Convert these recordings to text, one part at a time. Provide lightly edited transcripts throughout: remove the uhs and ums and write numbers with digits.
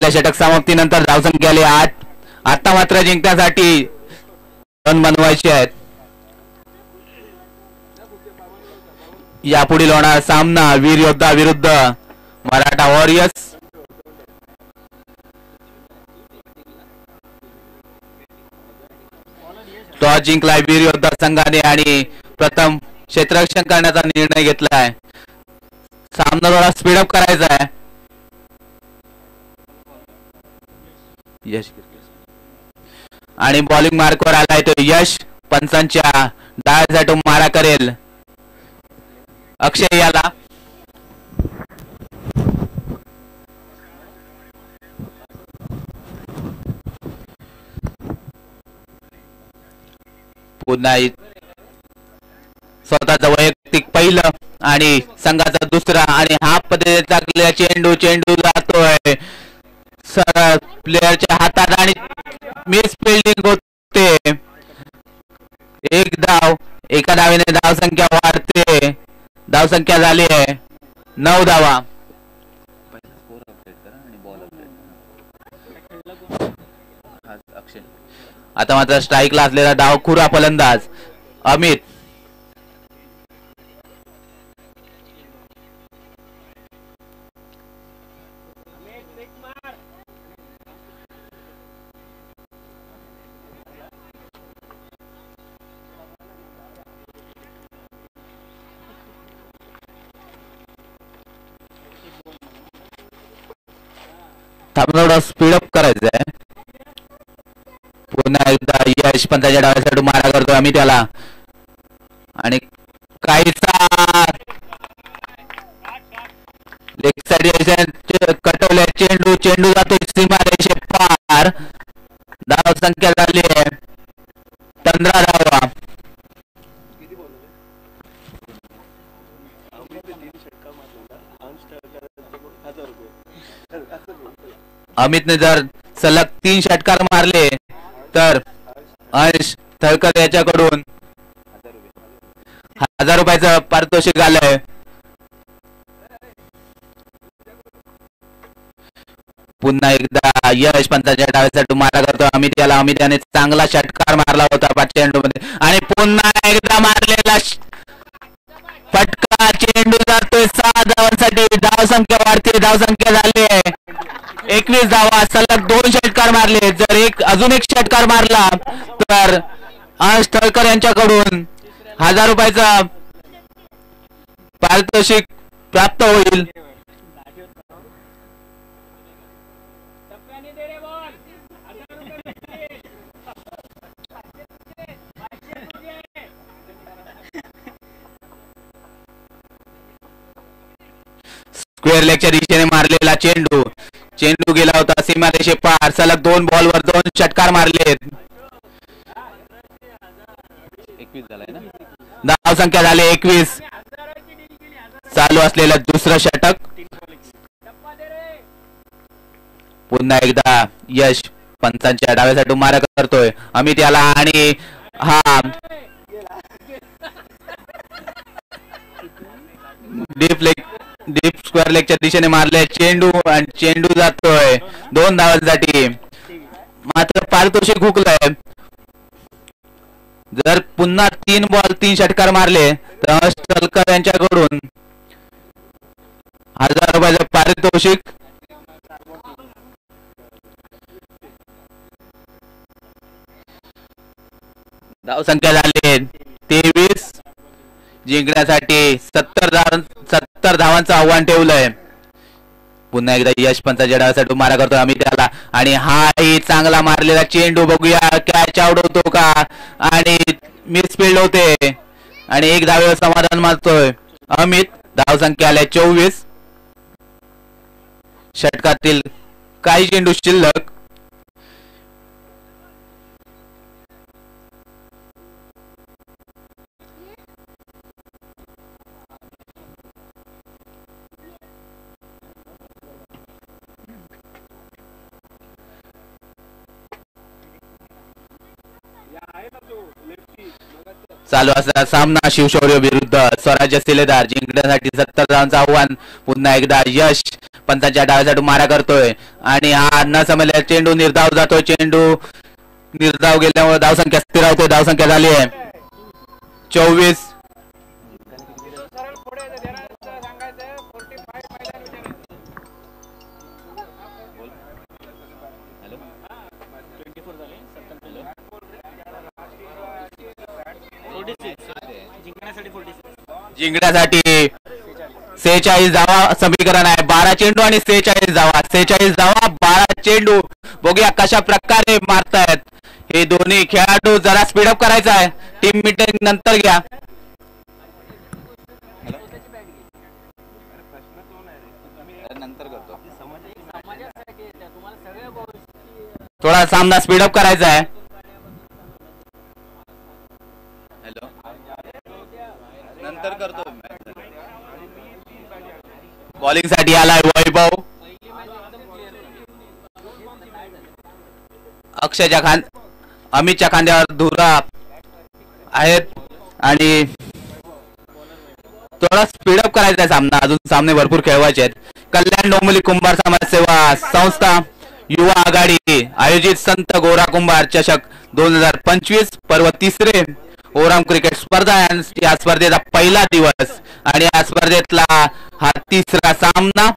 षटक समाप्तीनंतर धावसंख्या आली 8. आता मात्र जिंकण्यासाठी रन बनवायचे आहेत. यापुढील होणार सामना वीर योद्धा विरुद्ध मराठा वॉरियर्स. टॉस जिंकलाय वीर योद्धा संघाने आणि प्रथम क्षेत्ररक्षण करण्याचा निर्णय घेतलाय. सामना थोडा स्पीडअप करायचा आहे. यश आणि बॉलिंग मार्कवर आलाय तो यश. पंचांच्या डाव्यासाठी मारा करेल अक्षय याला. पुन्हा स्वतःचा वैयक्तिक पहिलं आणि संघाचा दुसरा आणि हाफ पद्धतीने टाकलेला चेंडू जातोय सरळ प्लेयरच्या हातात आणि मिस फिल्डिंग होते. एक धाव, एका धावेने धावसंख्या वाढते. धावसंख्या झाली आहे 9 धावा. आता मात्र स्ट्राईकला असलेला डावखुरा फलंदाज अमित. थोडं स्पीडअप करायचं आहे. पुन्हा एकदा यश पंचाच्या डाव्यासाठी मारा करतो आम्ही त्याला आणि काहीसा लेग साइड कटवले. चेंडू जातो सीमारेषे पार. धाव संख्या झाली आहे 15 धावा. अमितने जर सलग 3 षटकार मारले तर अंश थळकर याच्याकडून 1000 रुपयाचं पारितोषिक आलंय. पुन्हा एकदा यश पंचाच्या डाव्यासाठी मारा करतो अमित याला. अमित याने चांगला षटकार मारला होता 5 चेंडूमध्ये आणि पुन्हा एकदा मारलेला फटका. चेंडू जातोय 6 धावांसाठी. धावसंख्या वाढते. धावसंख्या झाली आहे 21 धावा. सलग 2 षटकार मारले. जर अजून एक षटकार मारला तर अंश थळकर यांच्याकडून 1000 रुपयाचा पारितोषिक प्राप्त होईल. स्क्वेअर लेगच्या दिशेने मारलेला चेंडू गेला होता सीमारेषे पार. सलग 2 बॉलवर 2 षटकार मारले. 21 झालाय ना. धावसंख्या झाली 21. चालू असलेलं दुसरं षटक. पुन्हा एकदा यश पंचांच्या डाव्यासाठी मारा करतोय अमित याला आणि हा डीप स्क्वेअर लेगच्या दिशेने मारले चेंडू जातोय 2 धावांसाठी. मात्र पारितोषिक हुकलंय. जर पुन्हा 3 बॉल 3 षटकार मारले तर अंश थळकर यांच्याकडून 1000 रुपयाचं पारितोषिक. धावसंख्या झाली 23. जिंकण्यासाठी 70 धावांचं आव्हान ठेवलंय. पुन्हा एकदा यश पंचाच्या डाव्यासाठी मारा करतो आम्ही त्याला आणि हाही चांगला मारलेला चेंडू बघूया कॅच आउट होतो का आणि मिसफिल्ड होते आणि 1 धावेवर समाधान मानतोय अमित. धावसंख्या आल्या 24. षटकातील काही चेंडू शिल्लक. चालू असलेला सामना शिवशौर्य विरुद्ध स्वराज्य सिलेदार. जिंकण्यासाठी 70 धावांचं आव्हान. पुन्हा एकदा यश पंचांच्या डाव्यासाठी मारा करतोय आणि हा न समजल्या चेंडू निर्धाव जातोय. चेंडू निर्धाव गेल्यामुळे धावसंख्या स्थिर होते. धावसंख्या झाली आहे 24. जिंकण्यासाठी 46 धावा समीकरण आहे. 12 चेंडू आणि 46 धावा. 46 धावा 12 चेंडू. बघूया कशा प्रकारे मारतायत हे दोन्ही खेळाडू. जरा स्पीडअप करायचा आहे. टीम मीटिंग नंतर घ्या. थोडा सामना स्पीडअप करायचा आहे. हॅलो नंतर करतो. बॉलिंग साठी आलाय वैभव. अक्षयच्या अमितच्या खांद्यावर धुरा आहेत आणि थोडा स्पीडअप करायचा आहे सामना. अजून सामने भरपूर खेळवायचे आहेत. कल्याण डोंबिवली कुंभार समाजसेवा संस्था युवा आघाडी आयोजित संत गोरा कुंभार चषक 2025 पर्व तिसरे ओराम क्रिकेट स्पर्धा. या स्पर्धेचा पहिला दिवस आणि या स्पर्धेतला हा तिसरा सामना.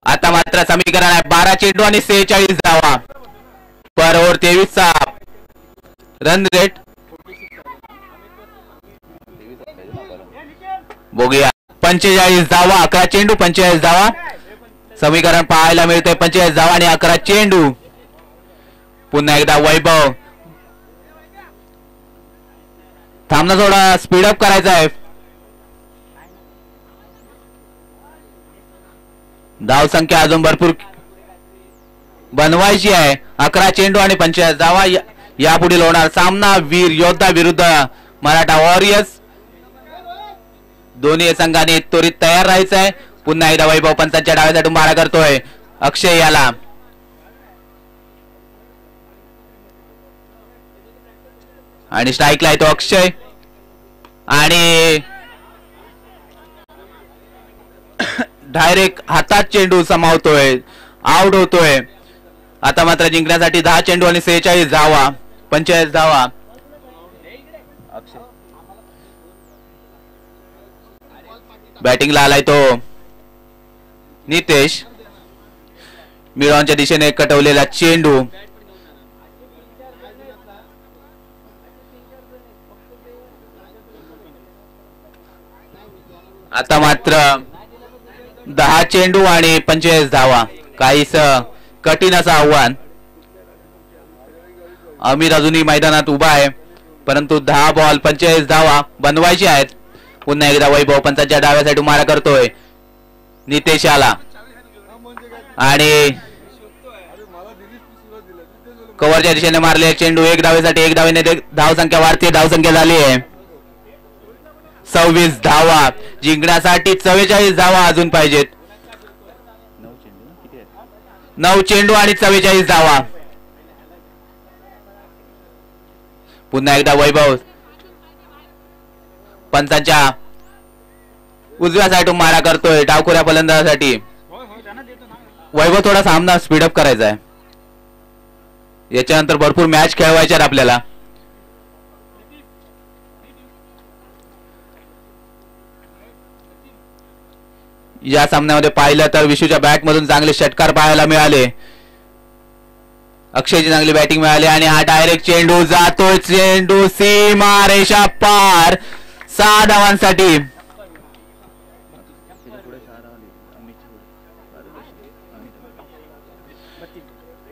आता मात्र समीकरण आहे 12 चेंडू आणि 46 धावा पर ओव्हर. 23चा रन रेट. बघूया 45 धावा 11 चेंडू 45 धावा. समीकरण पाहायला मिळते 45 धावा आणि 11 चेंडू. पुन्हा एकदा वैभव. थांबणं थोडा स्पीडअप करायचा आहे. धाव संख्या अजून भरपूर बनवायची आहे. 11 चेंडू आणि 45 धावा. यापुढील होणार सामना वीर योद्धा विरुद्ध मराठा वॉरियर्स. दोन्ही संघाने त्वरित तयार राहायचं आहे. पुन्हा एकदा वैभव पंचांच्या डाव्यासाठी मारा करतोय. अक्षय याला आणि स्ट्राईकला येतो अक्षय आणि डायरेक्ट हातात चेंडू समावतोय. आउट होतोय. आता मात्र जिंकण्यासाठी 10 चेंडू आणि 46 धावा 45 धावा. बॅटिंगला आलाय तो नितेश. मिळवण्याच्या दिशेने कटवलेला चेंडू. आता मात्र 10 चेंडू आणि 45 धावा. काहीस कठीण असं आव्हान. अमीर अजूनही मैदानात उभा आहे परंतु 10 बॉल 45 धावा बनवायचे आहेत. पुन्हा एकदा वैभव पंचांच्या डाव्यासाठी मारा करतोय. नितेश आला आणि कव्हरच्या दिशेने मारले चेंडू. 1 धावेसाठी 1 धावेने धाव संख्या वाढते. धाव संख्या झाली आहे 26 धावा. जिंकण्यासाठी 44 धावा अजून पाहिजेत. 9 चेंडू आणि 44 धावा. पुन्हा एकदा वैभव पंचांच्या उजव्या साईडून मारा करतोय डावखुऱ्या फलंदाजासाठी. वैभव थोडा सामना स्पीडअप करायचा आहे. याच्यानंतर भरपूर मॅच खेळवायचे आहेत आपल्याला. या सामन्यामध्ये पाहिलं तर विशूच्या बॅट मधून चांगले षटकार पाहायला मिळाले. अक्षयची चांगली बॅटिंग मिळाली आणि हा डायरेक्ट चेंडू जातोय. चेंडू सीमा रेषा पार 6 धावांसाठी.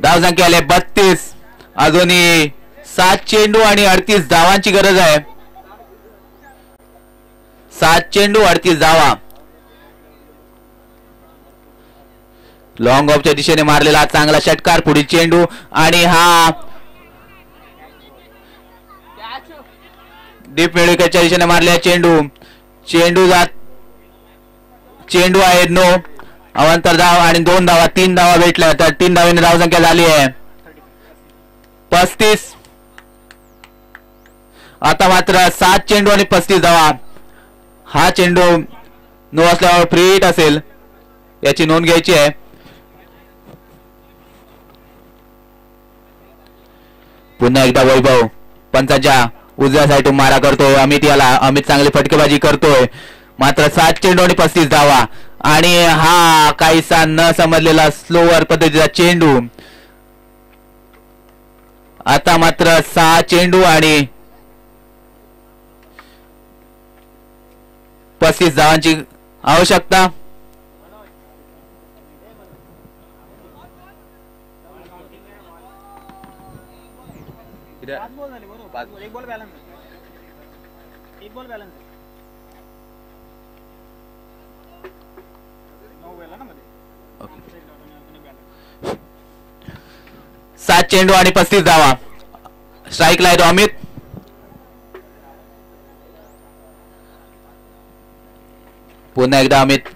धाव संख्या आले 32. अजूनही 7 चेंडू आणि 38 धावांची गरज आहे. 7 चेंडू 38 धावा. लॉंग ऑफच्या दिशेने मारलेला चांगला षटकार. पुढील चेंडू आणि हा डीप मिडविकेटच्या दिशेने मारलेला चेंडू. चेंडू आहे नो. अवांतर धाव आणि 2 धावा 3 धावा भेटल्या तर 3 धावेने धाव संख्या झाली आहे 35. आता मात्र 7 चेंडू आणि 35 धावा. हा चेंडू नो असल्यावर फ्री हिट असेल, याची नोंद घ्यायची आहे. पुन्हा एकदा वैभव पंचाच्या उजव्या साईडून मारा करतोय. अमित चांगली फटकेबाजी करतोय. मात्र 7 चेंडू आणि 35 धावा. आणि हा काहीसा न समजलेला स्लोवर पद्धतीचा चेंडू. आता मात्र 6 चेंडू आणि 35 धावांची आवश्यकता. सात चेंडू आणि 35 धावा. स्ट्राईकला आहे तो अमित. पुन्हा एकदा अमित.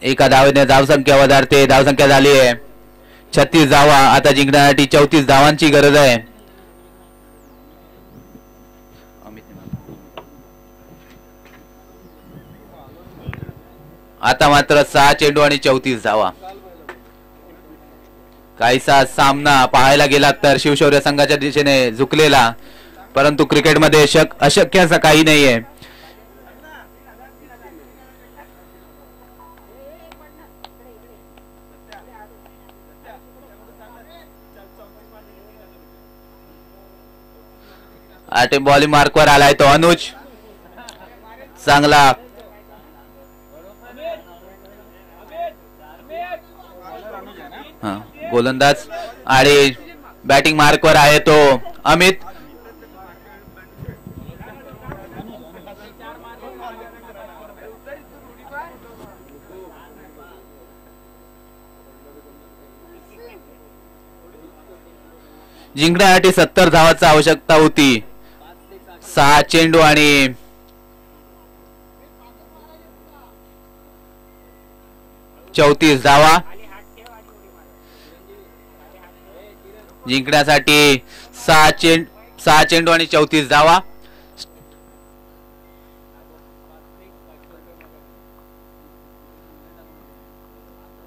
एका धावेने धावसंख्या वधारते. धावसंख्या झाली आहे 36 धावा. आता जिंकण्यासाठी 34 धावांची गरज आहे. आता मात्र 6 चेंडू आणि 34 धावा. काहीसा सामना पाहायला गेला तर शिवशौर्य संघाच्या दिशेने झुकलेला, परंतु क्रिकेटमध्ये अशक्य असं काही नाहीये. आटे बॉलिंग मार्कवर आलाय तो अनुज. चांगला गोलंदाज. आणि बॅटिंग मार्कवर आहे तो अमित. जिंकण्यासाठी 70 धावांची आवश्यकता होती. 6 चेंडू आणि 34 धावा. जिंकण्यासाठी 6 चेंडू आणि 34 धावा.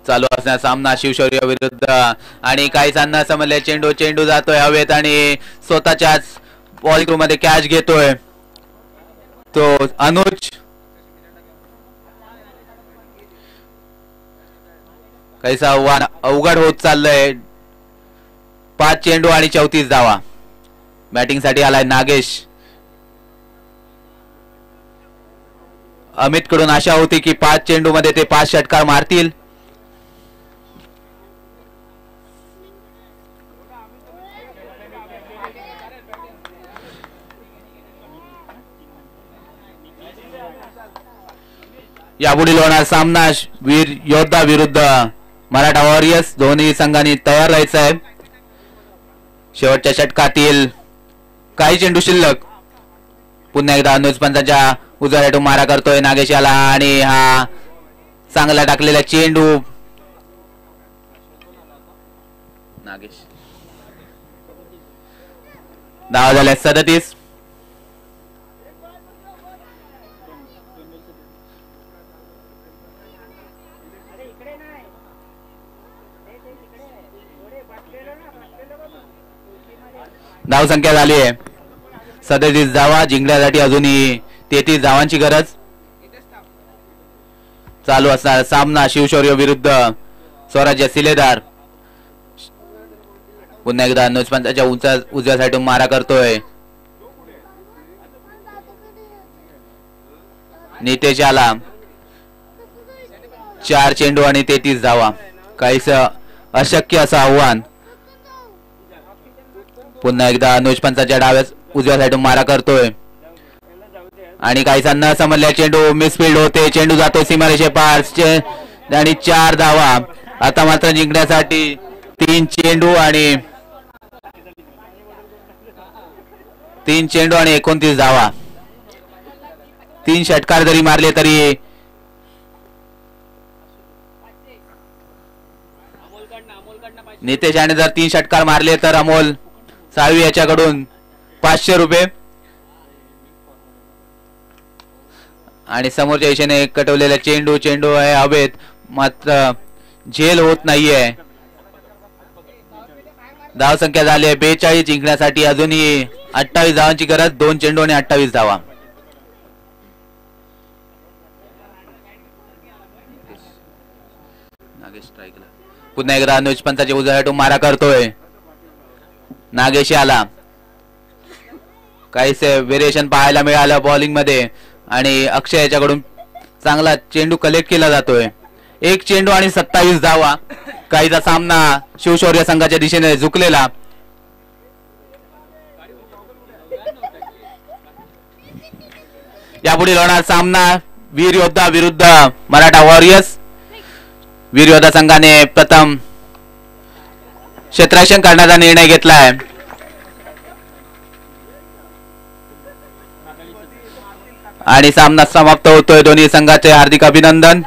चालू असणारा सामना शिवशौर्य विरुद्ध. आणि काही सामना समजले. चेंडू जातोय हवेत आणि स्वतःच्याच बॉलिंग मध्ये कॅच घेतोय तो अनुज. काहीसा आव्हान अवघड होत चाललंय. 5 चेंडू आणि 34 धावा. बॅटिंग साठी आलाय नागेश. अमित कडून आशा होती की 5 चेंडू मध्ये ते 5 षटकार मारतील. यापुढील होणार सामना वीर योद्धा विरुद्ध मराठा वॉरियर्स. दोन्ही संघांनी तयार राहायचं आहे. शेवटच्या षटकातील काही चेंडू शिल्लक. पुन्हा एकदा अनुज पंचाच्या उजव्या साईडून मारा करतोय नागेश याला. आणि हा चांगला टाकलेला चेंडू. नागेश. धावा झाल्या 37. धावसंख्या झाली आहे 37 धावा. जिंकण्यासाठी अजूनही 33 धावांची गरज. चालू असणारा सामना शिवशौर्य विरुद्ध स्वराज्य सिलेदार. पुन्हा एकदा अनुज पंचाच्या उजव्या साईडून मारा करतोय नितेश आला. 4 चेंडू आणि 33 धावा. काहीच अशक्य असं आव्हान. पुन्हा एकदा अनुज पंचाच्या उजव्या साईडून मारा करतोय आणि काहीसा न समजल्या चेंडू मिसफील्ड होते. चेंडू जातो सीमारेषे पार आणि 4 धावा. आता मात्र जिंकण्यासाठी 3 चेंडू आणि 29 धावा. 3 षटकार जरी मारले तरी नितेश याने जर 3 षटकार मारले तर अमोल साळवी याच्याकडून 500 रुपये आणि समोरच्या दिशेने कटवलेला चेंडू आहे हवेत, मात्र झेल होत नाहीये. धाव संख्या झाली आहे 42. जिंकण्यासाठी अजूनही 28 धावांची गरज. 2 चेंडू आणि 28 धावा. पुन्हा एकदा अनुज पंताच्या उजव्यातून मारा करतोय. नागेश आला. काहीसे व्हेरिएशन पाहायला मिळालं बॉलिंग मध्ये आणि अक्षय याच्याकडून चांगला चेंडू कलेक्ट केला जातोय. 1 चेंडू आणि 27 धावा. काहीचा सामना शिवशौर्य संघाच्या दिशेने झुकलेला. यापुढे होणार सामना वीर योद्धा विरुद्ध मराठा वॉरियर्स. वीर योद्धा संघाने प्रथम क्षेत्ररक्षण करण्याचा निर्णय घेतलाय. आणि सामना समाप्त होतोय. दोन्ही संघाचे हार्दिक अभिनंदन.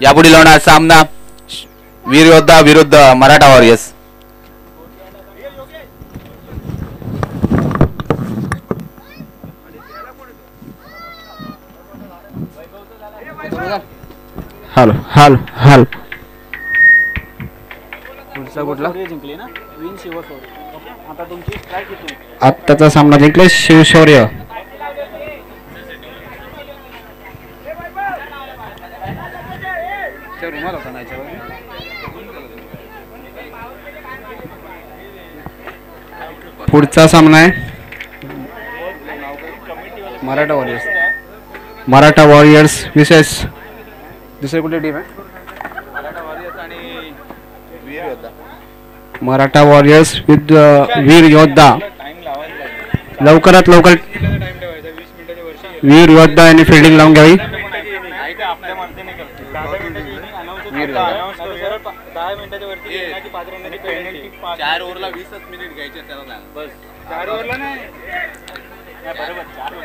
यापुढील होणार सामना वीर योद्धा विरुद्ध Maratha warriors. Hello hello hello आत्ताचा सामना जिंकले शिवशौर्य. पुढचा सामना आहे मराठा वॉरियर्स विशेष दुसरी कुठली टीम आहे? मराठा वॉरियर्स विथ वीर योद्धा. लवकरात लवकर वीर योद्धा यांनी फिल्डिंग लावून घ्यावी.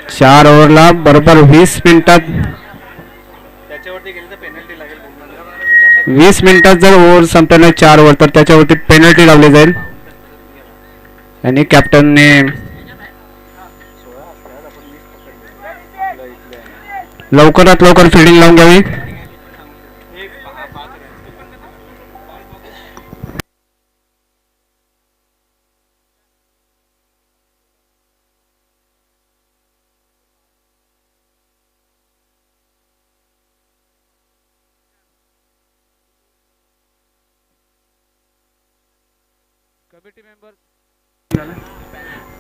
चार ओव्हरला बरोबर 20 मिनिटात 20 मिनिटात जर ओव्हर संपले 4 ओव्हर तर त्याच्यावरती पेनल्टी लावली जाईल. आणि कॅप्टनने लवकरात लवकर फिल्डिंग लावून घ्यावी.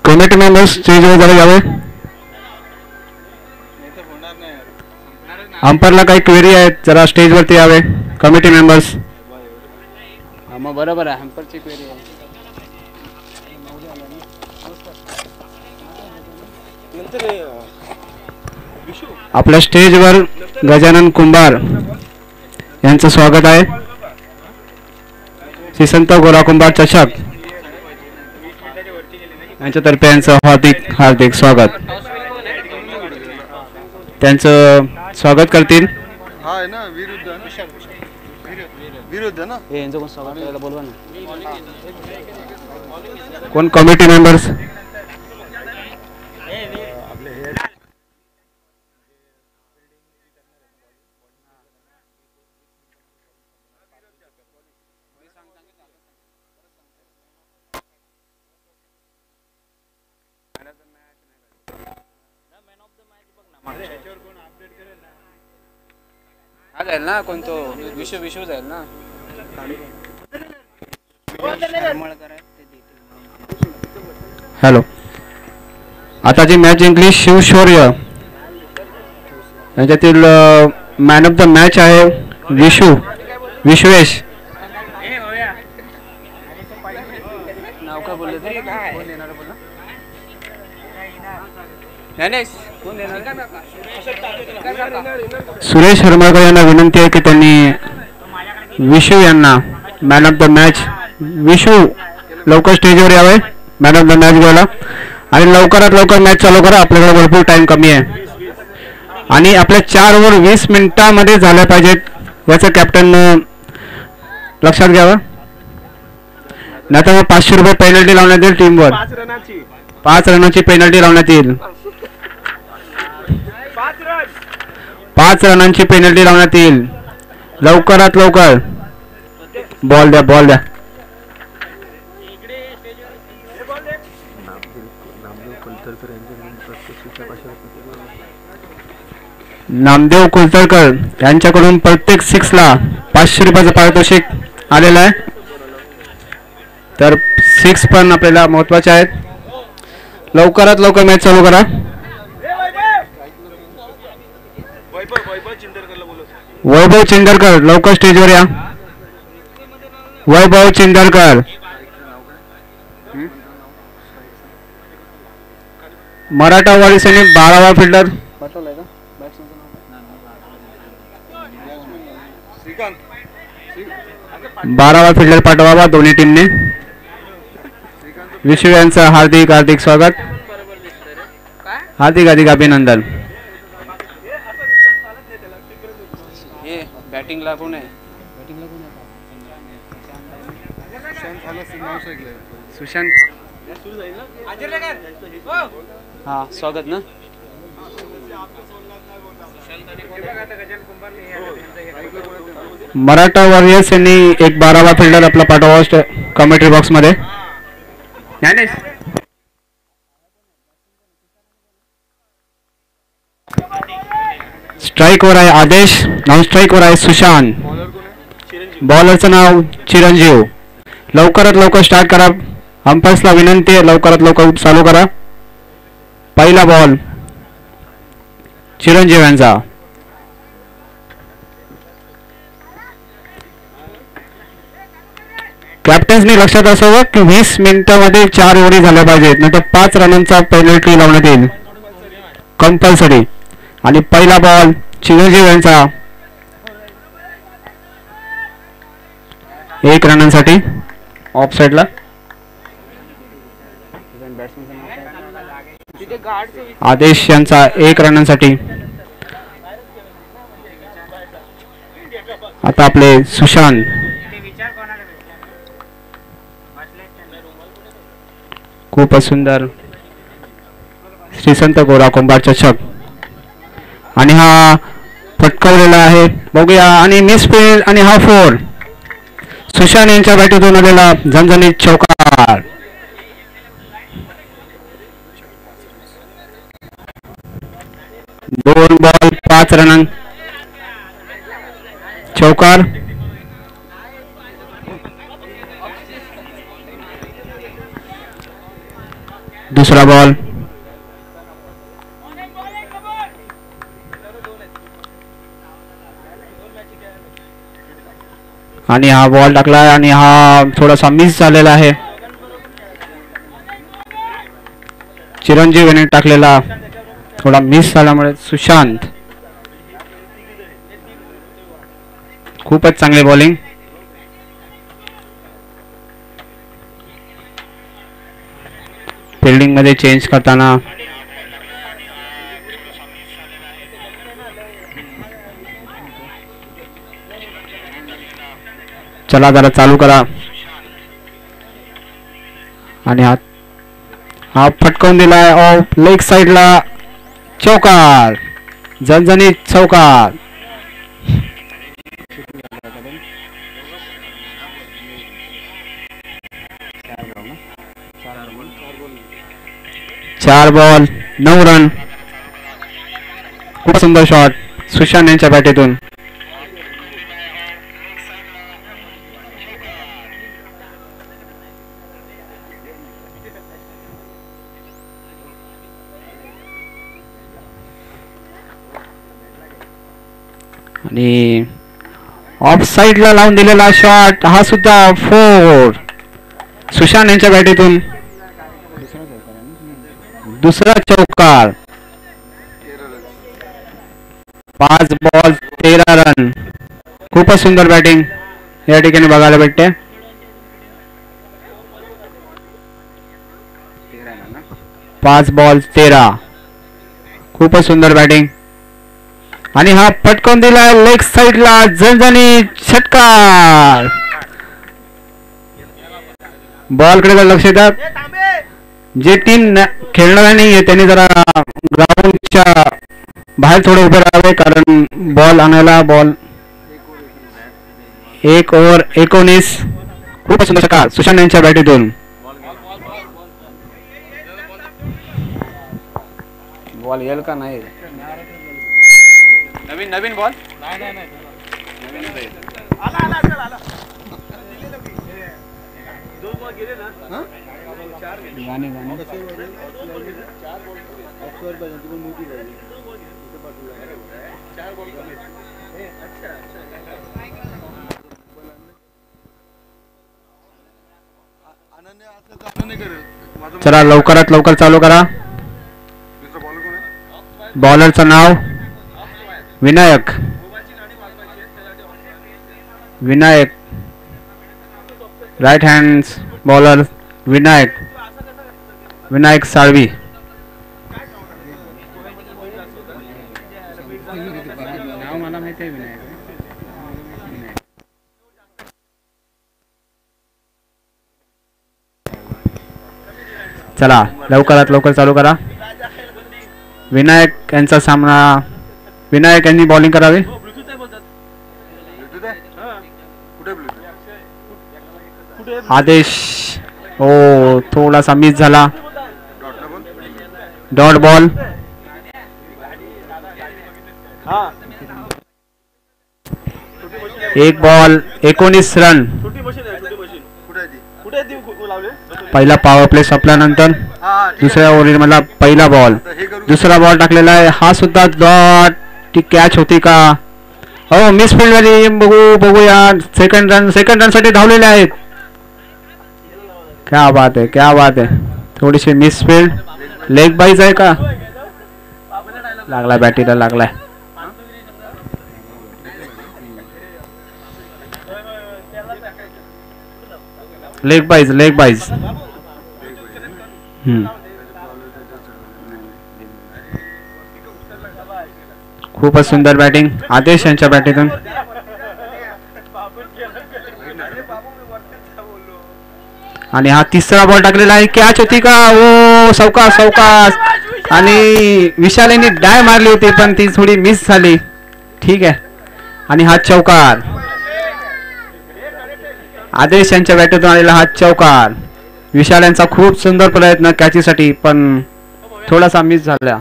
कमिटी मेंबर्स स्टेजवर जरा यावे. अंपायरला काही क्वेरी आहेत जरा स्टेजवरती यावे कमिटी मेंबर्स. बरोबर आहे. अंपायरची क्वेरी आहे. आपल्या स्टेजवर गजानन कुंभार यांचं स्वागत आहे. श्री संत गोरा कुंभार चषक यांच्यातर्फे यांचं हार्दिक हार्दिक स्वागत. त्यांचं स्वागत करतील कोण कमिटी मेंबर्स. जाईल ना कोणतो विश्व जाईल ना. हॅलो. आता जी मॅच जिंकली शिवशौर्य यांच्यातील मॅन ऑफ द मॅच आहे विश्वेश. नाव काय बोलले ते? सुरेश हरमाळकर यांना विनंती आहे की त्यांनी विशू यांना man of the match Vishu लवकर स्टेजवर यावे मॅन ऑफ द मॅच घ्यायला. आणि लवकरात लवकर मॅच चालू करा. आपल्याकडे भरपूर टाइम कमी आहे आणि आपल्या 4 ओव्हर 20 मिनिटांमध्ये झाल्या पाहिजेत. याचं कॅप्टन लक्षात घ्यावं. नाहीतर मग 500 रुपये पेनल्टी लावण्यात येईल टीमवर. 5 रनाची पेनल्टी लावण्यात येईल. 5 रनांची पेनल्टी लावण्यात येईल. लवकरात लवकर बॉल द्या, बॉल द्या. नामदेव कुलतरकर यांच्याकडून प्रत्येक 6 ला 500 रुपयाचं पारितोषिक आलेलं आहे. तर 6 पण आपल्याला महत्वाचे आहेत. लवकरात लवकर मॅच चालू करा. वैभव चिंदरकर लवकर स्टेजवर या. वैभव चिंदरकर. मराठावाडी सैनिक 12वा फिल्डर. 12वा फिल्डर पाठवावा दोन्ही टीमने. विश्व यांचं हार्दिक हार्दिक स्वागत. हार्दिक हार्दिक अभिनंदन. बॅटिंग लागू नये. सुशांत. हा स्वागत ना. मराठा वॉरियर्स यांनी एक 12वा फिल्डर आपला पाठवा कमेंट्री बॉक्स मध्ये. स्ट्राईक वर आहे आदेश. नॉन स्ट्राईक वर आहे सुशांत. बॉलरचं नाव चिरंजीव. लवकरात लवकर स्टार्ट करा. अंपायर्सला विनंती आहे लवकरात लवकर चालू करा. पहिला बॉल चिरंजीव यांचा. कॅप्टन्सनी लक्षात असावं की 20 मिनिटांमध्ये 4 ओव्हरी झाल्या पाहिजेत, नंतर 5 रनांचा पेनल्टी लावण्यात येईल कंपल्सरी. आणि पहिला बॉल चिरंजीव यांचा 1 रनांसाठी ऑफ साइडला. आदेश यांचा 1 रनांसाठी. आता आपले सुशांत. खूपच सुंदर श्रीसंत गोरा कुंभार चषक आणि हा फटकावलेला आहे बघूया. आणि मिस फील्ड आणि हा 4. सुशांत यांच्या बॅटीतून आलेला झणझणीत चौकार. दोन बॉल 5 रन चौकार. दुसरा बॉल आणि हा बॉल टाकला आणि हा थोडासा मिस झालेला आहे. चिरंजीव यांनी टाकलेला थोडा मिस झाल्यामुळे सुशांत. खूपच चांगली बॉलिंग. फिल्डिंग मध्ये चेंज करताना चला जरा चालू करा. आणि हा फटकावून दिलाय ऑफ लेग साइडला चौकार. झणझणीत चौकार. चार बॉल 9 रन. खूप सुंदर शॉट सुशांत यांच्या बॅटीतून. आणि ऑफ साइडला लावून दिलेला शॉट हा सुद्धा 4 सुशांत यांच्या बॅटीतून. दुसरा चौकार. 5 बॉल 13 रन. खूपच सुंदर बॅटिंग या ठिकाणी बघायला भेटते. 5 बॉल 13. खूपच सुंदर बॅटिंग. आणि हा पटकून दिलाय लेग साईडला झणझणी षटकार. बॉल कडे लक्ष द्या. जे टीम खेळणार नाहीये त्यांनी जरा ग्राउंडच्या बाहेर थोडे उभे राहावे कारण बॉल आणायला. Ball 1 over 19. खूप सुंदर षटकार सुशांत यांच्या बॅटीतून. बॉल येईल का नाही? नवीन नवीन बॉल गाणे गाणे चला लवकरात लवकर चालू करा. बॉलरचं नाव Vinayak. Vinayak right hand bowler Vinayak. Vinayak Salvi. नाव मला माहिती आहे विनायक. चला लवकरात लवकर चालू करा. विनायक यांचा सामना. विनायक यांनी बॉलिंग करावी. आदेश हो थोडासा मिस झाला. Dot ball. एक बॉल 19 रन. पहिला पॉवर प्ले संपल्यानंतर दुसऱ्या ओव्हर मला पहिला बॉल. दुसरा बॉल टाकलेला आहे. हा सुद्धा डॉट. ती कॅच होती का? हो मिस फील्ड झाली. बघूया. सेकंड रन साठी धावलेले आहेत. क्या बात है क्या बात है. थोडीशी मिस फील्ड. लेग बाईज आहे का? लागला बॅटीला लागलाय. लेग बाईज. खूपच सुंदर बॅटिंग आदेश यांच्या बॅटीतून. आणि हा तिसरा बॉल टाकलेला आहे. कॅच होती का? ओ सावकाश. आणि विशाल यांनी डाय मारली होती पण ती थोडी मिस झाली. ठीक आहे. आणि हा चौकार. आदेश यांच्या बॅटीतून आलेला हा चौकार. विशाल यांचा खूप सुंदर प्रयत्न कॅचीसाठी पण थोडासा मिस झाला.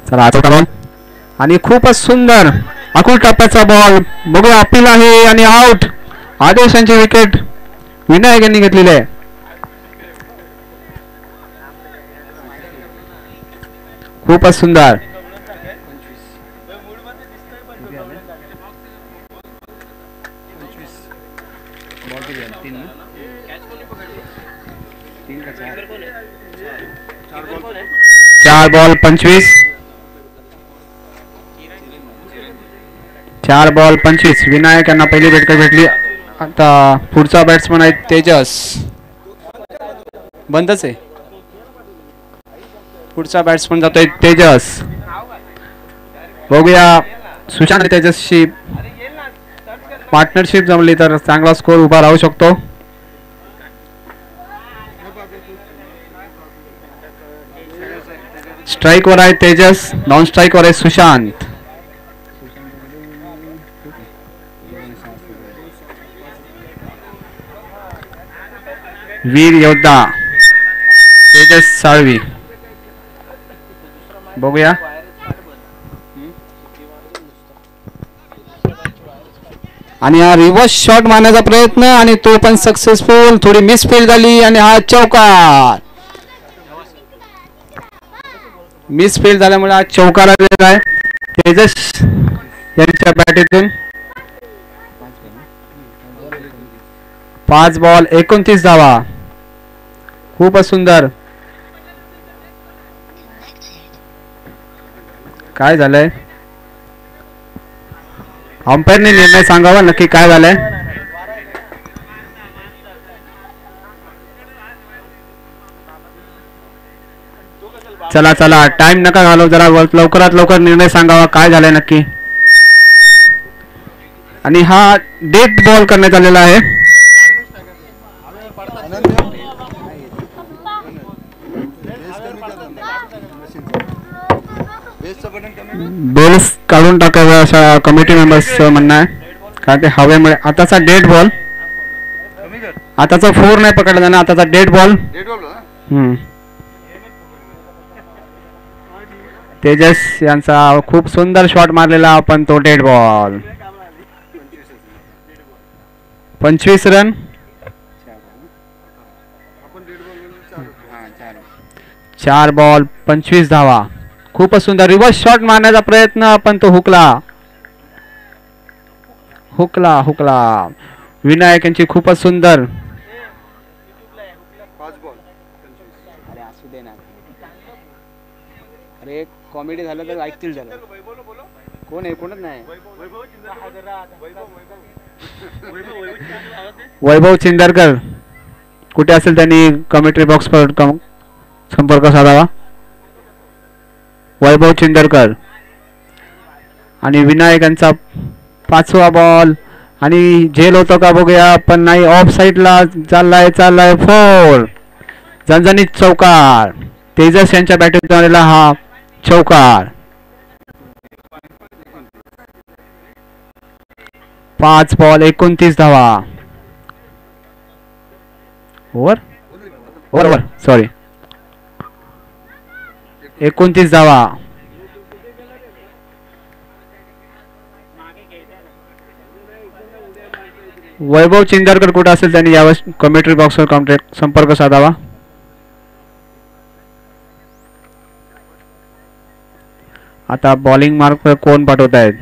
चला बॉल आणि खूपच सुंदर अकुल टप्प्याचा बॉल. बघूया अपील आहे आणि आउट. आदेश यांची विकेट विनायक यांनी घेतलेली आहे. खूपच सुंदर. चार बॉल 25. 4 बॉल 25. विनायक यांना पहिली विकेट भेटली. आता पुढचा बॅट्समन आहे तेजस. बंदच आहे. पुढचा बॅट्समन जातोय तेजस. बघूया सुशांत आणि तेजसची पार्टनरशिप जमली तर चांगला स्कोर उभा राहू शकतो. स्ट्राइक वर आहे तेजस. नॉन स्ट्राइक वर आहे सुशांत. वीर योद्धा तेजस साळवी. बघूया. आणि हा रिव्हर्स शॉट मारण्याचा प्रयत्न आणि तो पण सक्सेसफुल. थोडी मिस फील्ड झाली आणि हा चौकार. मिस फील्ड झाल्यामुळे हा चौकार आलेला आहे तेजस यांच्या बॅटीतून. 5 बॉल 29 धावा. खूपच सुंदर. काय झालंय? अंपायरने निर्णय सांगावा नक्की काय झालंय. चला चला टाइम नका घालव, जरा लवकरात लवकर निर्णय सांगावा काय झालाय नक्की. आणि हा डेथ बॉल करण्यात आलेला आहे. बेल्स काढून टाकावा अशा कमिटी मेंबर्स म्हणणं आहे, कारण ते हवेमुळे. आताचा डेड बॉल, आताचा 4 नाही पकडला जाणार, आताचा डेड बॉल. तेजस यांचा खूप सुंदर शॉट मारलेला, पण तो डेड बॉल. 25 रन, 4 बॉल 25 धावा. खूपच सुंदर रिव्हर्स शॉट मारण्याचा प्रयत्न, पण तो हुकला. विनायक यांची खूपच सुंदर. अरे कॉमेडी झालं तर ऐकतील जरा. कोण आहे? कोणच नाही. वैभव चिंदरकर कुठे असेल त्यांनी कमेंट्री बॉक्स वर संपर्क साधावा. वैभव चिंदरकर. आणि विनायक यांचा 5वा बॉल, आणि झेल होतो का बघूया, पण नाही. ऑफ साईडला चाललाय 4. झणझणीत चौकार. तेजस यांच्या बॅटरीत आलेला हा चौकार. 5 बॉल 29 धावा. ओव्हर सॉरी 29 धावा. वैभव चिंदरकर कुठे असेल त्यांनी यावेळेस कमेंट्री बॉक्सवर संपर्क साधावा. आता बॉलिंग मार्क कोण पाठवत आहेत?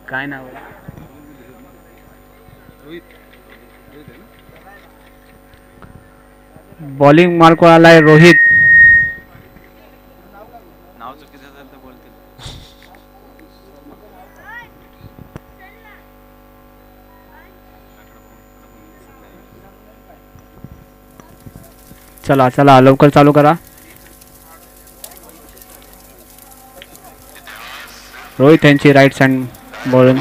काय नाव? बॉलिंग मार्क आलाय रोहित. नाव चुकीचं असेल तर बोलतील. चला चला लवकर चालू करा. रोहित यांची राईट हँड बॉलिंग.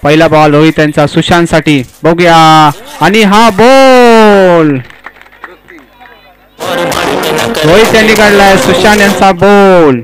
पहिला बॉल रोहित यांचा सुशांत साठी, बघूया. आणि हा बॉल रोहित यांनी काढलाय. सुशांत यांचा बॉल.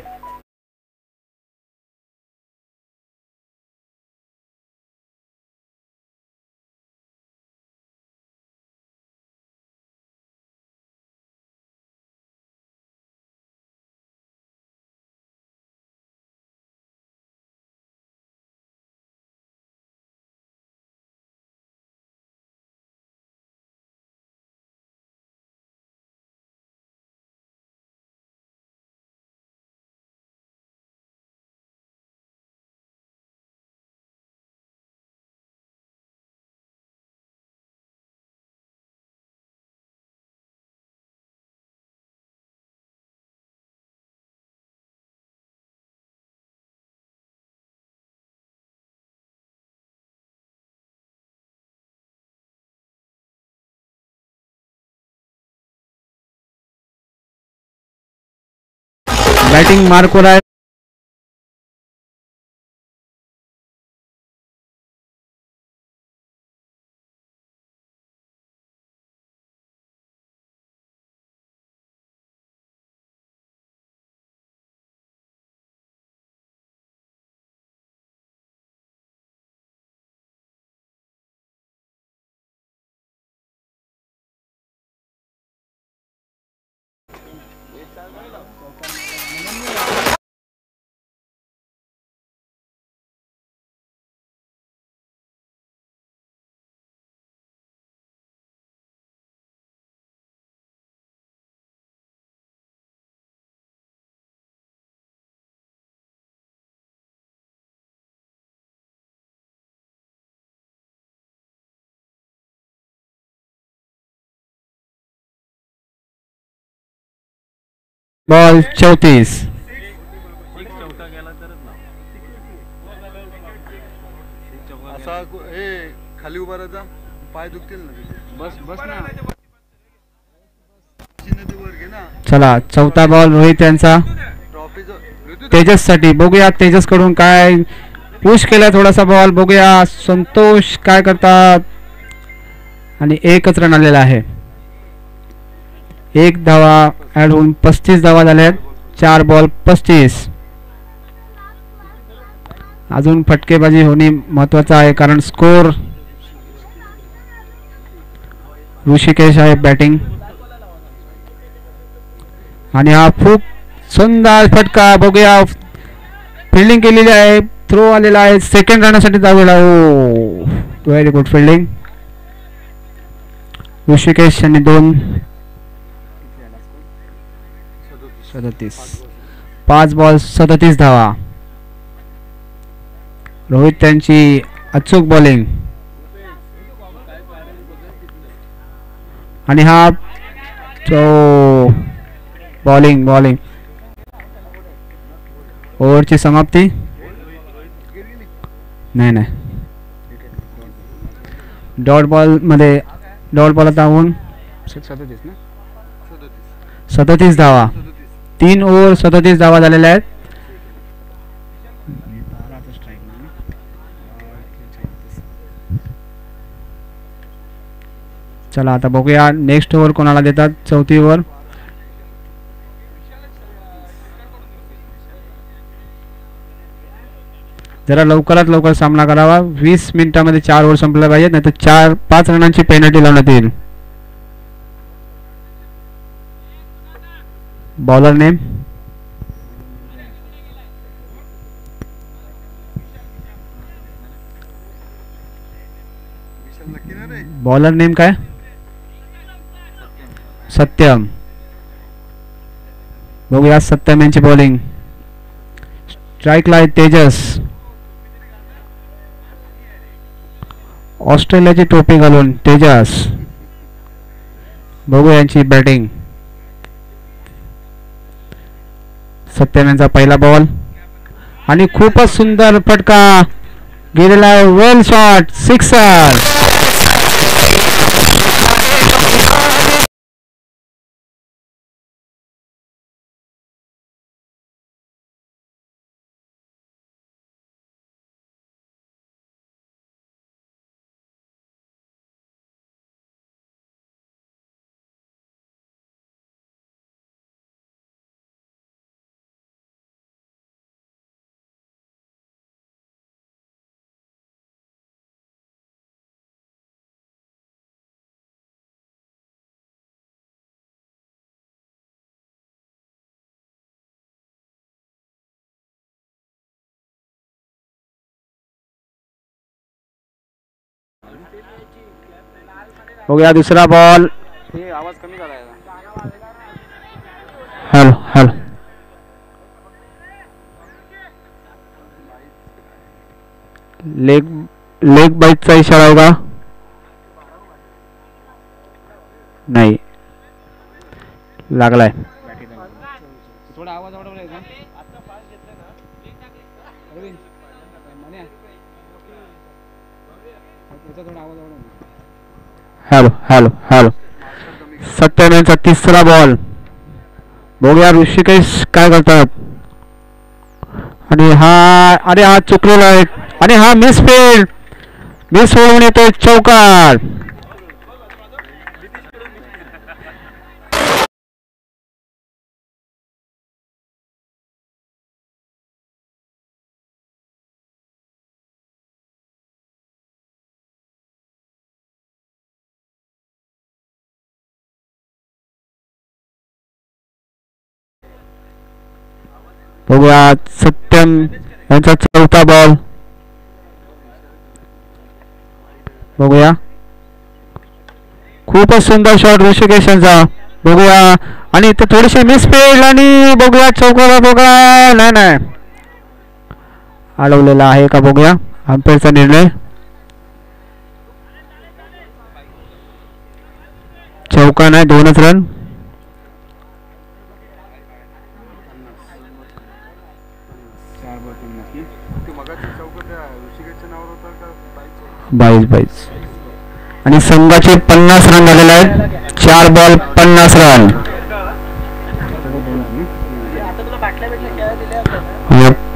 बॅटिंग मार्कवर आहे. बॉल 34. असा हे खाली उभा राहायचा पाय दुखतील ना बस बस ना. वर घे ना चला चौथा बॉल रोहित यांचा ट्रॉफी तेजस साठी. बघूया तेजस कडून काय पुश केला थोडासा बॉल. बघूया संतोष काय करतात. आणि एकच रन आलेला आहे. एक धावा ऍड होऊन 35 धावा झाल्यात. 4 बॉल 35. अजून फटकेबाजी होणे महत्वाचं आहे कारण स्कोर. ऋषिकेश आहे बॅटिंग आणि हा खूप सुंदर फटका. बघूया फिल्डिंग केलेली आहे. थ्रो आलेला आहे. सेकंड रनसाठी जावेला. ओ व्हेरी गुड फिल्डिंग. ऋषिकेश यांनी 2 37. 5 बॉल 37 धावा. रोहित त्यांची अचूक बॉलिंग आणि हा बॉलिंग ओव्हरची समाप्ती. नाही डॉट बॉल मध्ये डॉट बॉल धावून 37 धावा. 3 ओव्हर 37 धावा झालेल्या आहेत. चला आता बघूया नेक्स्ट ओव्हर कोणाला देतात. चौथी ओव्हर. जरा लवकरात लवकर सामना करावा. 20 मिनिटांमध्ये 4 ओव्हर संपल्या पाहिजेत नाही तर 5 रनांची पेनल्टी लावण्यात येईल. बॉलर नेम बॉलर नेम काय. सत्यम. बघूया सत्यम यांची बॉलिंग. स्ट्राईकला आहे तेजस. ऑस्ट्रेलियाची टोपी घालून तेजस. बघू यांची बॅटिंग. सत्यम यांचा पहिला बॉल आणि खूपच सुंदर फटका गेलेला आहे. वेल शॉट. सिक्सर. बघूया दुसरा बॉल. हे आवाज कमी झाला आहे. हॅलो लेग बाईटचा इशारा होगा. नाही लागलाय. थोडा आवाज वाढवलाय का. अरविंद मन्या याचा थोडा आवाज वाढव. हॅलो सत्यम यांचा तिसरा बॉल. बघूया ऋषिकेश काय करतात. आणि हा चुकलेला आहे आणि हा मिस होऊन येतो चौकार. बघूया सत्यम यांचा चौथा बॉल. बघूया खूपच सुंदर शॉट ऋषिकेश यांचा. बघूया आणि इथे थोडीशी मिसफील्ड आणि बघूया चौकाला. बघा नाही अडवलेला आहे का. बघूया अंपायरचा निर्णय. चौका नाही 2च रन. ते मगाची चौकट ऋषिकेशच्या नावावर होता का 22 आणि संघाचे 50 रन झालेले आहेत. 4 बॉल 50 रन.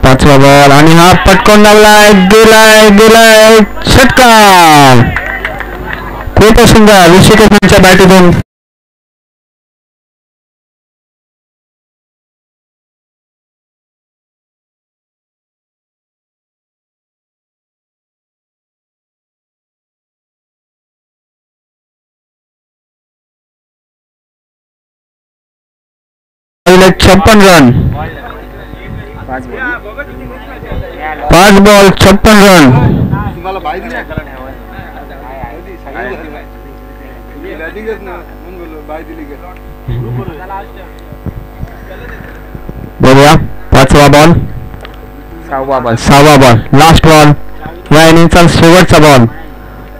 पाचवा बॉल आणि हा पटकन लावलाय, गेलाय षटकार. खूप सुंदर ऋषिकेशच्या बॅटीतून. पहिले 56 रन. 5 ball 56 run. तुम्हाला बाय दिली बॅटिंगच ना म्हणून बोललो बाय दिली का. बघूया 5वा बॉल 6वा बॉल लास्ट बॉल या इनिंगचा शेवटचा बॉल.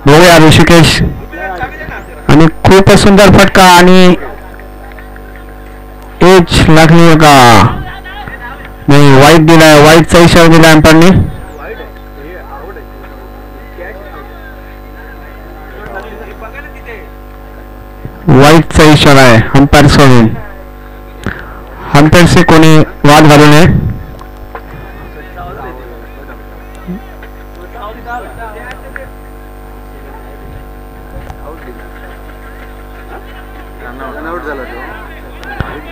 बघूया ऋषिकेश आणि खूप सुंदर फटका आणि एज लागली का नाही. वाईट दिलाय, वाईटचा इशारा दिला अंपायरने. वाईटचा इशारा आहे अंपायर सोडून. अंपायरशी कोणी वाद घालू नये.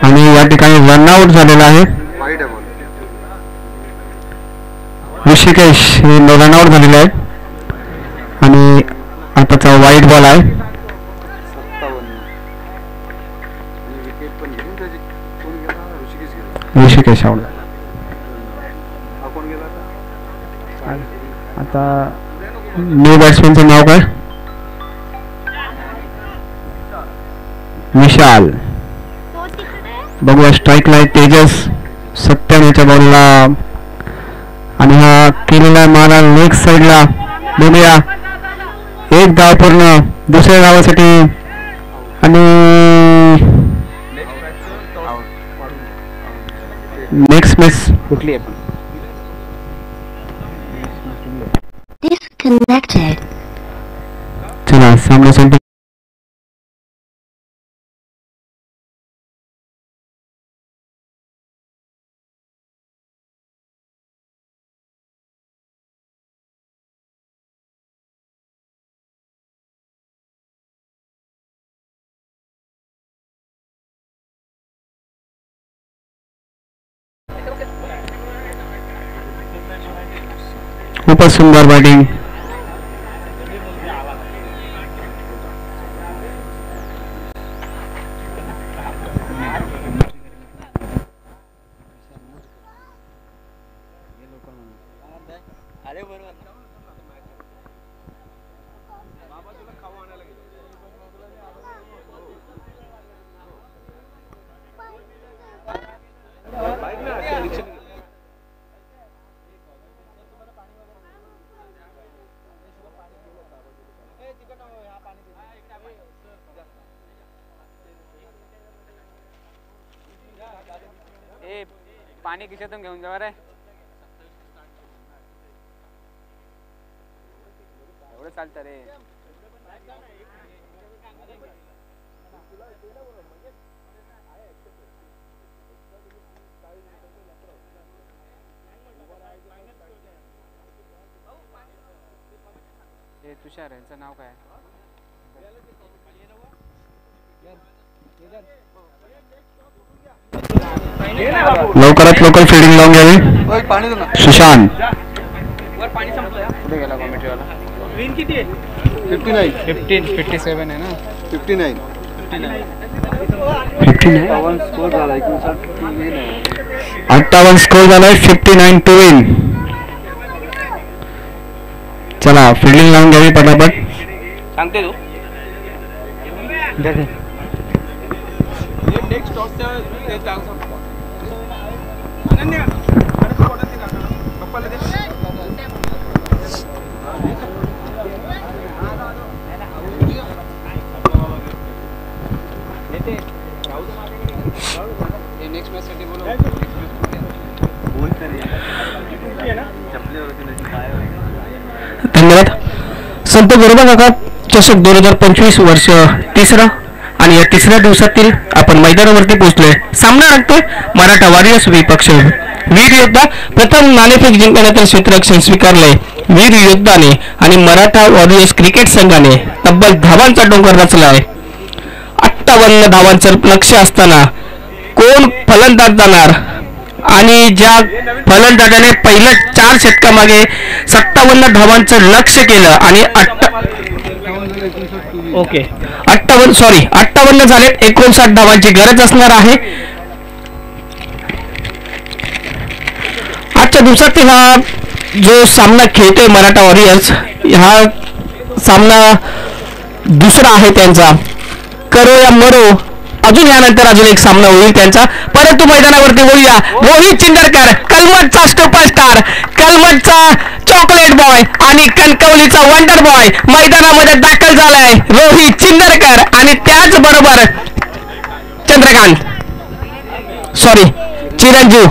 आणि या ठिकाणी रनआउट झालेला आहे. ऋषिकेश हे रनआउट झालेले आहेत आणि आताचा वाईट बॉल आहे. ऋषिकेश आउट. आता न्यू बॅट्समॅनचं नाव काय? विशाल. बघूया स्ट्राईकला आहे तेजस 97च्या बॉलला आणि हा केलेला मारा लेग साईडला. बघूया एक धाव पूर्ण दुसऱ्या धावासाठी आणि नेक्स्ट मॅच कुठली आहे? Disconnected. चला सामन्यासाठी खूपच सुंदर बॅटिंग. पाणी खिशातून घेऊन जावा रे. एवढं चालतं रे. हे तुषार यांचं नाव काय? लवकरात लवकर फिल्डिंग लावून घ्यावी. सुशांत. कुठे गेला कॉमेंट्रीवाला? 59 57 आहे ना. 59 58 स्कोर झालाय. 59 टू विन. चला फिल्डिंग लावून घ्यावी पटापट. सांगते तू नेक्स्ट मॅच साठी बोलू. धन्यवाद. संत गोरोबा काका चषक 2025 वर्ष तिसरा आणि या तिसऱ्या दिवसातील आपण मैदानावरती पोहोचलोय. सामना रंगतोय मराठा वॉरियर्स विपक्ष वीर योद्धा. प्रथम नाणेफेक जिंकण्यानंतर क्षेत्ररक्षण स्वीकारले वीर योद्धाने आणि मराठा वॉरियर्स क्रिकेट संघाने तब्बल धावांचा डोंगर रचलाय. 58 धावांचं लक्ष असताना कोण फलंदाज जाणार आणि ज्या फलंदाजाने पहिल्या 4 षटकामागे 57 धावांचं लक्ष केलं आणि 58 झालेत. 59 धावांची गरज असणार आहे. आजच्या दिवसातील हा जो सामना खेळतोय मराठा वॉरियर्स, हा सामना दुसरा आहे त्यांचा. करो या मरो, अजून यानंतर अजून एक सामना होईल त्यांचा. परंतु मैदानावरती बोलूया Rohit Chindarkar, कलमठचा superstar, कलमठचा chocolate boy आणि कणकवलीचा वंडर बॉय मैदानामध्ये दाखल झालाय. रोहित चिंदरकर आणि त्याचबरोबर चिरंजीव.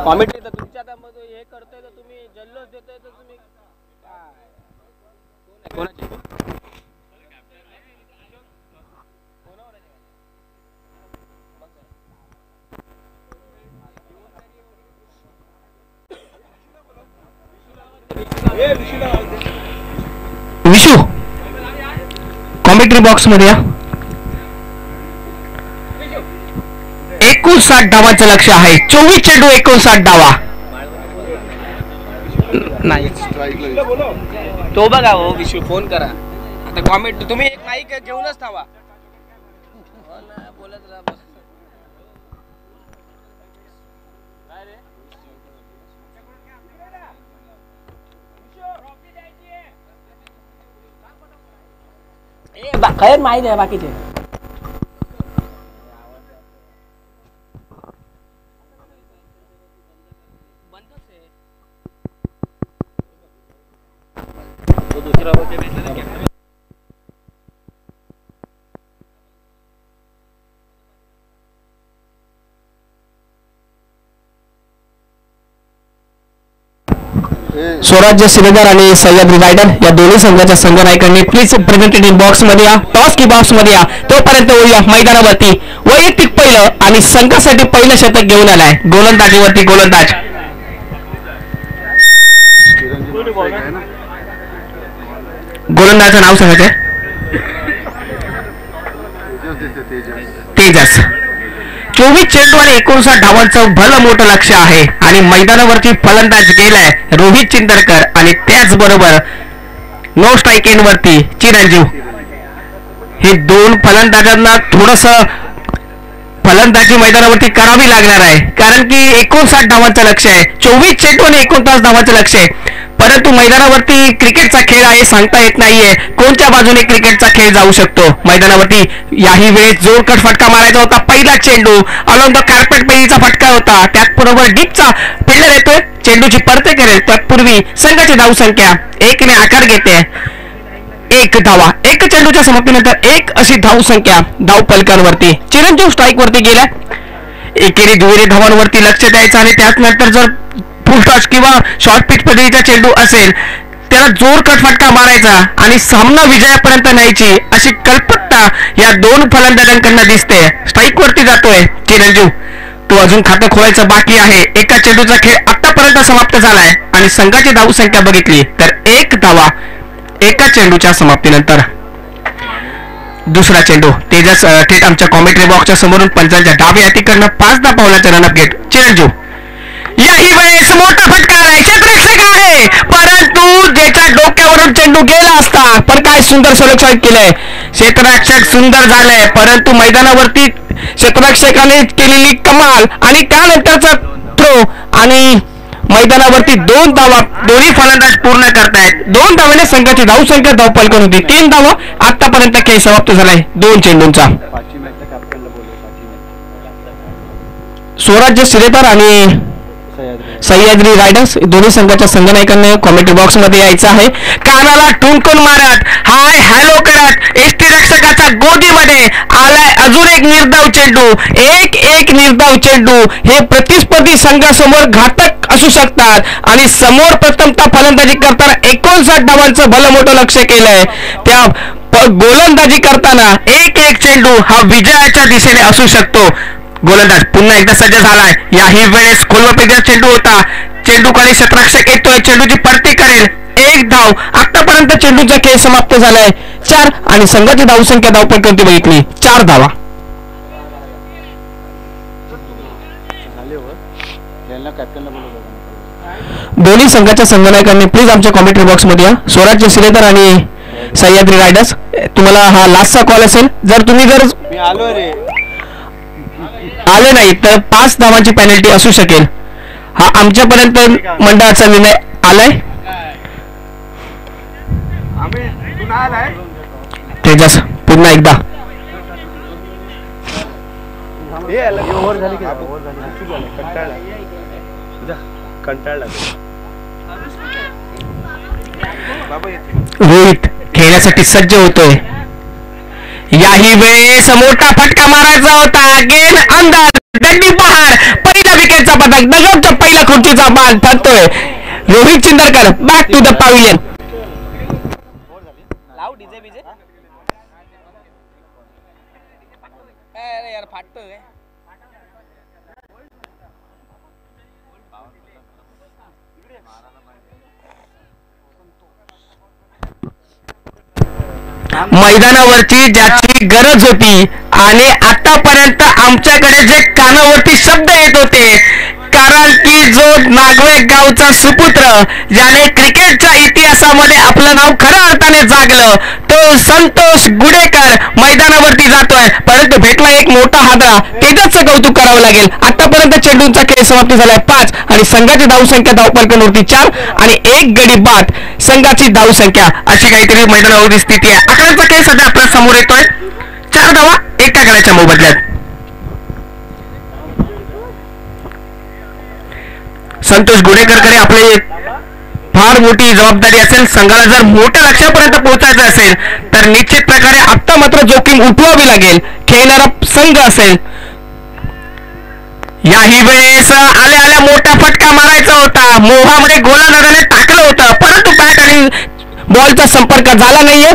कॉमेडी तर तुमच्या हे करतोय तर तुम्ही जल्लोष देतोय तर तुम्ही विशू कॉमेंट्री बॉक्स मध्ये 59 धावांचं लक्ष आहे. 24 चेंडू 59 धावा. नाही तो बघा हो विशू फोन करा आता. कॉमेंट तुम्ही एक माईक घेऊनच थांबा. बोलत राहा. खैर माहिती आहे बाकीचे. स्वराज्य सिलेदार आणि सह्याद्री रायडर या दोन्ही संघाच्या संघनायकांनी प्लीज प्रेझेंटेटिव्ह बॉक्स मध्ये या, टॉस की बॉक्स मध्ये या. तोपर्यंत होऊया मैदानावरती वैयक्तिक पहिलं आणि संघासाठी पहिलं शतक घेऊन आलाय गोलंदाजीवरती गोलंदाज. गोलंदाजचं नाव सांगायचंय तेजस. 24 चेंडू आणि 59 धावांचं भलं मोठं लक्ष आहे आणि मैदानावरती फलंदाज गेलाय रोहित चिंदरकर आणि त्याचबरोबर नो स्ट्राईक एंड वरती चिरंजीव. हे दोन फलंदाजांना थोडस फलंदाजी मैदानावरती करावी लागणार आहे कारण की 59 धावांचं लक्ष आहे. 24 चेंडू आणि 59 धावांचं लक्ष आहे. परंतु मैदानावरती क्रिकेटचा खेळ आहे, सांगता येत नाहीये कोणत्या बाजूने क्रिकेटचा खेळ जाऊ शकतो. मैदानावरती याही वेळेस जोरकट फटका मारायचा होता. पहिला चेंडू अलॉंग द कार्पेट पेरीचा फटका होता. त्याचबरोबर डीपचा फिल्डर येतोय, चेंडूची परते करेल. त्यापूर्वी संघाची धावसंख्या 1 ने आकार घेते. 1 धावा. 1 चेंडूच्या समाप्तीनंतर 1 अशी धावसंख्या धाव फलकांवरती. चिरंजीव स्ट्राईक वरती गेला. एकेरी दुहेरी धावांवरती लक्ष द्यायचं आणि त्यानंतर जर फुल टॉस किंवा शॉर्ट पिच पद्धतीचा चेंडू असेल त्याला जोरकट फटका मारायचा आणि सामना विजयापर्यंत न्यायची अशी कल्पकता या दोन फलंदाजांकडून दिसते. स्ट्राईक वरती जातोय चिरंजीव. तो अजून खातं खोलायचं बाकी आहे. एका चेंडूचा खेळ आतापर्यंत समाप्त झालाय आणि संघाची धावसंख्या बघितली तर 1 धावा एका चेंडूच्या समाप्तीनंतर. दुसरा चेंडू तेजस थेट आमच्या कॉमेंट्री बॉक्सच्या समोरून पंचांच्या डाव्या हातीकडनं 5 पावलाचा रनअप घेत चिरंजीव. याही वेळेस मोठा फटकार आहे, क्षेत्ररक्षक आहे परंतु ज्याच्या डोक्यावरून चेंडू गेला असता. पण काय सुंदर सलक्षण केलंय क्षेत्ररक्षक, सुंदर झालंय. परंतु मैदानावरती क्षेत्ररक्षकाने केलेली कमाल आणि त्यानंतरचा थ्रो आणि मैदानावरती 2 धावा दोन्ही फलंदाज पूर्ण करतायत. 2 धावाने संघाची धावसंख्या धावपलकन होती. 3 धावा. आतापर्यंत खेळ समाप्त झालाय 2 चेंडूंचा. स्वराज्य सिरेतर आणि सह्याद्री रायडर्स दोन्ही संघाच्या संघनायकांनी कॉमेंट्री बॉक्स मध्ये यायचं आहे. कानाला टुणकून मारत हाय हॅलो करत एसटी रक्षकाच्या गोदीमध्ये आलाय अजून एक निर्धाव चेंडू. एक निर्धाव चेंडू हे प्रतिस्पर्धी संघासमोर घातक असू शकतात आणि समोर प्रथमतः फलंदाजी करताना 59 धावांचं भलं मोठं लक्ष केलंय. त्या गोलंदाजी करताना एक चेंडू हा विजयाच्या दिशेने असू शकतो. गोलंदाज पुन्हा एकदा सज्ज झालाय. याही वेळेस खोलवापेचा चेंडू होता. चेंडूकडे शतरक्षक येतोय. चेंडूची परती करेल. एक धाव. आतापर्यंत चेंडूचा खेळ समाप्त झालाय 4 आणि संघाची धावसंख्या धावपण कोणती बघितली 4 धावा. दोन्ही संघाच्या संघनायकांनी प्लीज आमच्या कॉमेंट्री बॉक्स मध्ये या. स्वराज्य सिरेतर आणि सह्याद्री रायडर्स तुम्हाला हा लास्टचा कॉल असेल. जर तुम्ही आले नाही तर 5 धावांची पेनल्टी असू शकेल. हा आमच्यापर्यंत मंडळाचा निर्णय आलाय. तेजस पुन्हा एकदा रोहित खेळण्यासाठी सज्ज होतोय. याही वेळेस मोठा फटका मारायचा होता. गेम अंदाज गड्डी पहाड पहिला विकेटचा पदक दगडच्या पहिला खुर्चीचा मान ठरतोय. Rohit Chindarkar back to the pavilion. मैदानावरची ज्याची गरज होती आणि आतापर्यंत आमच्याकडे जे कानावरती शब्द येत होते, कारण की जो नागवे गावचा सुपुत्र ज्याने क्रिकेटच्या इतिहासामध्ये आपलं नाव खऱ्या अर्थाने जागलं तो संतोष गुडेकर मैदानावरती जातोय. परंतु भेटला एक मोठा हादरा. तेजसचं कौतुक करावं लागेल. आतापर्यंत चेंडूंचा खेळ समाप्त झालाय 5 आणि संघाची धावसंख्या धावपलकांवरती 4 आणि 1 गडी बाद संघाची धावसंख्या अशी काहीतरी मैदानावरती स्थिती आहे. अकरांचा खेळ सध्या आपल्या समोर येतोय. 4 धावा एका गड्याच्या मोबदल्यात. संतोष गुडेकरकडे आपले फार मोठी जबाबदारी असेल. संघाला जर मोठ्या लक्ष्यापर्यंत पोहोचायचं असेल तर निश्चित प्रकारे आता मात्र जोखीम उठवावी लागेल. खेळणारा संघ असेल. याही वेळेस आल्या मोठा फटका मारायचा होता. मोहामध्ये गोलंदाजाने टाकलं होतं परंतु बॅट आणि बॉलचा संपर्क झाला नाहीये.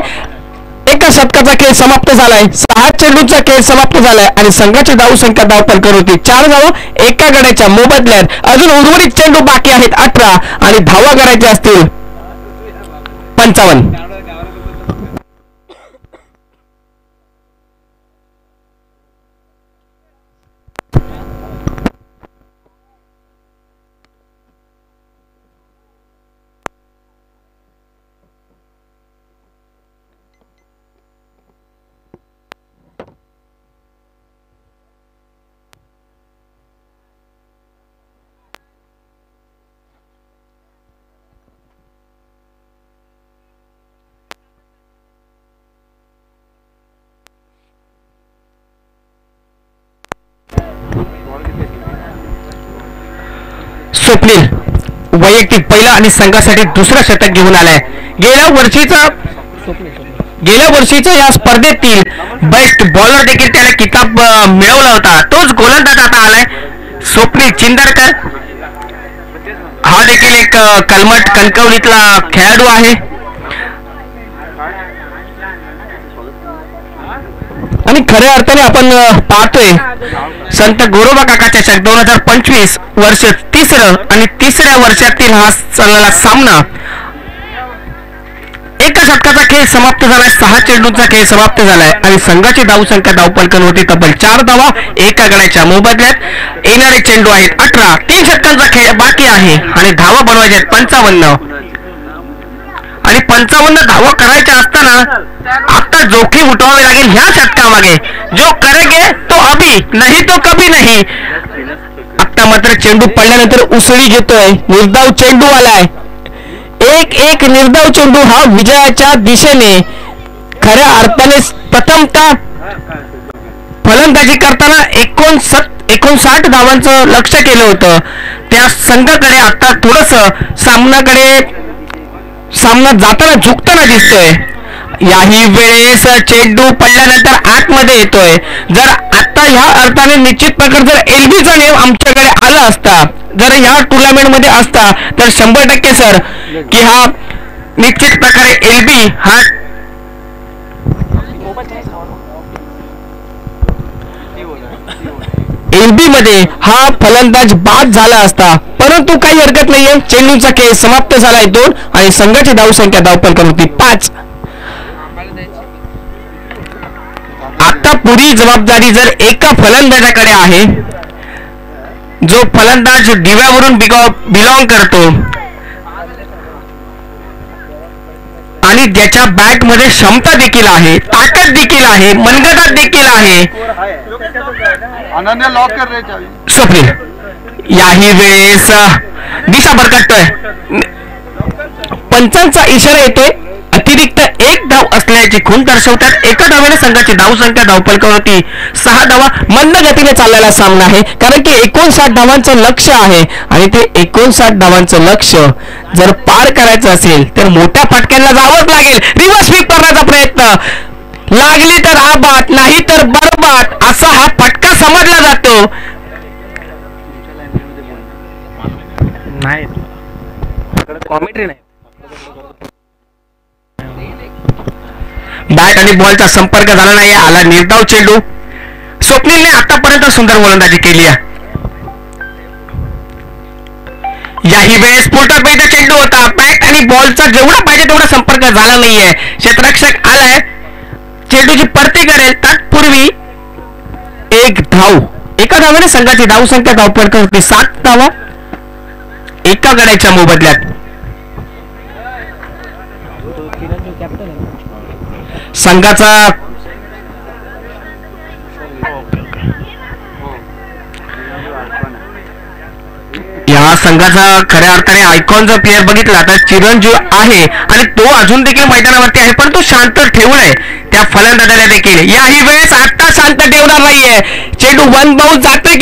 एका शतकाचा खेळ समाप्त झालाय. 6 चेंडूचा खेळ समाप्त झालाय आणि संघाची धावसंख्या धावपलकर होती 4 धावा एका गड्याच्या मोबदल्यात. अजून उर्वरित चेंडू बाकी आहेत 18 आणि धावा करायच्या असतील 55. स्वप्नील वैयक्तिक पहिला आणि संघासाठी दुसरा शतक घेऊन आलाय. गेल्या वर्षीच्या या स्पर्धेतील बेस्ट बॉलर देखील त्याला किताब मिळवला होता. तोच गोलंदाज आता आलाय स्वप्नील चिंदरकर. हा देखील एक कलमट कणकवलीतला खेळाडू आहे आणि खऱ्या अर्थाने आपण पाहतोय संत गोरोबा काका चषक 2025 वर्ष 3रं आणि 3ऱ्या वर्षातील हा सामना. एका षटकाचा खेळ समाप्त झालाय. 6 चेंडूंचा खेळ समाप्त झालाय आणि संघाची धावसंख्या धावपलकन होती तब्बल 4 धावा एका गड्याच्या मोबदल्यात. येणारे चेंडू आहेत 18. 3 षटकांचा खेळ बाकी आहे आणि धावा बनवायच्या आहेत 55 आणि 55 धावा करायच्या असताना आता जोखीम उठवावी लागेल ह्या षटकामागे. जो करेगे तो अभी नाही तो कभी नाही. आता मात्र चेंडू पडल्यानंतर उसळी घेतोय. निर्धाव चेंडू आलाय. एक निर्धाव चेंडू हा विजयाच्या दिशेने खऱ्या अर्थाने प्रथमतः फलंदाज फलंदाजी करताना 59 धावांचं लक्ष केलं होतं. त्या संघाकडे आता थोडस सामना जाताना झुकताना दिसतोय. याही वेळेस चेंडू पडल्यानंतर आतमध्ये येतोय. जर आता ह्या अर्थाने निश्चित प्रकारे जर एलबीचा नेम आमच्याकडे आला असता, जर ह्या टुर्नामेंट मध्ये असता, तर 100% सर की हा निश्चित प्रकारे एलबी हा एलबी मध्ये हा फलंदाज बाद झाला असता. परंतु काही हरकत नाहीये. चेंडूचा खेळ समाप्त झालाय 2 आणि संघाची धावसंख्या धावपल होती 5. आता पुरी जबाबदारी जर एका फलंदाजाकडे आहे, जो फलंदाज दिव्यावरून बिलॉंग करतो आणि ज्याच्या बॅट मध्ये क्षमता देखील आहे, ताकद देखील आहे, मनगटात देखील आहे. अनन्या लॉक कर रे चावी. स्वप्नील याही वेळेस दिशा भरकटतोय. पंचांचा इशारा येतोय. अतिरिक्त 1 धाव असल्याची खूण दर्शवतात. एका धावेने संघाची धावसंख्या धावफलकावरती 6 धावा. मंद गतीने चाललेला सामना आहे, कारण की 59 धावांचं लक्ष आहे आणि ते 59 धावांचं लक्ष जर पार करायचं असेल तर मोठ्या फटक्यांना जावंच लागेल. रिव्हर्स स्वीप करण्याचा प्रयत्न, लागली तर आबाद, नाही तर बरबाद असा हा फटका समजला जातो. नाही कॉमेंट्री नाही. बॅट आणि बॉलचा संपर्क झाला नाही. आला निर्धाव चेंडू. स्वप्नीलने आतापर्यंत सुंदर गोलंदाजी केली आहे. याही वेळेस पुलटॉपचा चेंडू होता. बॅट आणि बॉलचा जेवढा पाहिजे तेवढा संपर्क झाला नाहीये. क्षेत्ररक्षक आलाय, चेंडूची परती करेल. तत्पूर्वी 1 धाव. एका धावेने संघाची धावसंख्या धावफलक होती 7 धावा एका गड्याच्या मोबदल्यात. संघाचा या संघाचा खऱ्या अर्थाने आयकॉन जर प्लेअर बघितला तर चिरंजीव आहे आणि तो अजून देखील मैदानावरती आहे, पण तो शांत ठेवलाय त्या फलंदाजाला देखील. याही वेळेस आता शांत ठेवणार नाहीये. चेंडू 1 बाउन्स जातोय.